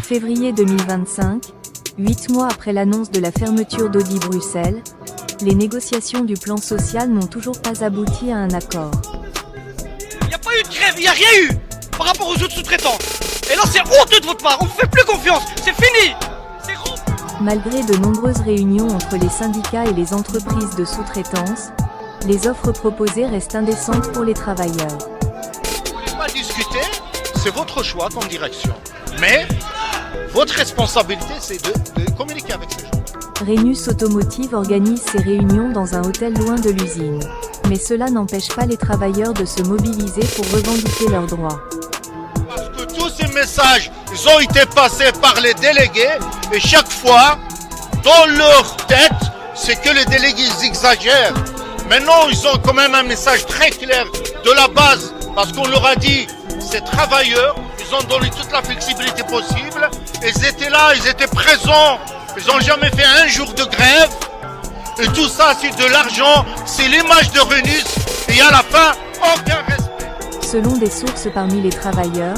Février 2025, 8 mois après l'annonce de la fermeture d'Audi Bruxelles, les négociations du plan social n'ont toujours pas abouti à un accord. Il n'y a pas eu de grève, il n'y a rien eu par rapport aux autres sous-traitants. Et là c'est honteux de votre part, on ne vous fait plus confiance, c'est fini. C'est gros. Malgré de nombreuses réunions entre les syndicats et les entreprises de sous-traitance, les offres proposées restent indécentes pour les travailleurs. Vous ne voulez pas discuter, c'est votre choix comme direction. Mais votre responsabilité, c'est de communiquer avec ces gens. Rhenus Automotive organise ses réunions dans un hôtel loin de l'usine. Mais cela n'empêche pas les travailleurs de se mobiliser pour revendiquer leurs droits. Parce que tous ces messages, ils ont été passés par les délégués et chaque fois, dans leur tête, c'est que les délégués ils exagèrent. Maintenant, ils ont quand même un message très clair de la base parce qu'on leur a dit, ces travailleurs, ils ont donné toute la flexibilité possible. Ils étaient là, ils étaient présents. Ils n'ont jamais fait un jour de grève. Et tout ça, c'est de l'argent, c'est l'image de Rhenus. Et à la fin, aucun respect. Selon des sources parmi les travailleurs,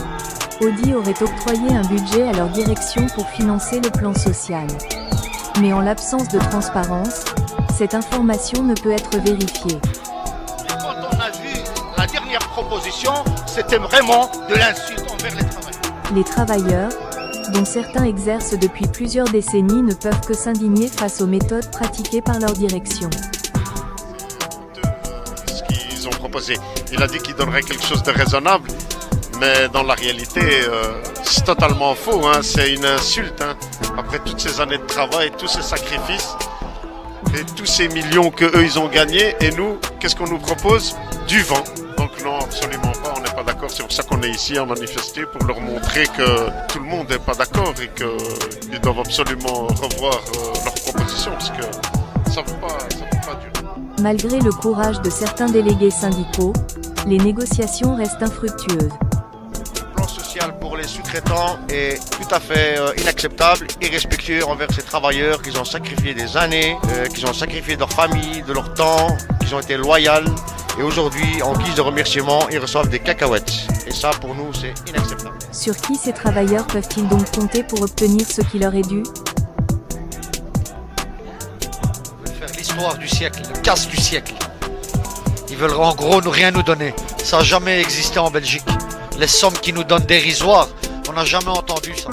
Audi aurait octroyé un budget à leur direction pour financer le plan social. Mais en l'absence de transparence, cette information ne peut être vérifiée. Et quand on a vu la dernière proposition, c'était vraiment de l'insulte envers les travailleurs. Les travailleurs, dont certains exercent depuis plusieurs décennies, ne peuvent que s'indigner face aux méthodes pratiquées par leur direction. Ce qu'ils ont proposé. Il a dit qu'il donnerait quelque chose de raisonnable, mais dans la réalité, c'est totalement faux. Hein. C'est une insulte. Hein. Après toutes ces années de travail, tous ces sacrifices, et tous ces millions qu'eux ils ont gagnés, et nous, qu'est-ce qu'on nous propose? Du vent. Donc non, absolument pas, on n'est pas d'accord. C'est pour ça qu'on est ici à manifester, pour leur montrer que tout le monde n'est pas d'accord et qu'ils doivent absolument revoir leurs propositions, parce que ça ne peut pas durer. Malgré le courage de certains délégués syndicaux, les négociations restent infructueuses. Le plan social pour les sous-traitants est tout à fait inacceptable, irrespectueux envers ces travailleurs qui ont sacrifié des années, qui ont sacrifié de leur famille, de leur temps, qui ont été loyaux. Et aujourd'hui, en guise de remerciement, ils reçoivent des cacahuètes. Et ça, pour nous, c'est inacceptable. Sur qui ces travailleurs peuvent-ils donc compter pour obtenir ce qui leur est dû? Ils veulent faire l'histoire du siècle, le casse du siècle. Ils veulent en gros rien nous donner. Ça n'a jamais existé en Belgique. Les sommes qu'ils nous donnent dérisoires, on n'a jamais entendu ça.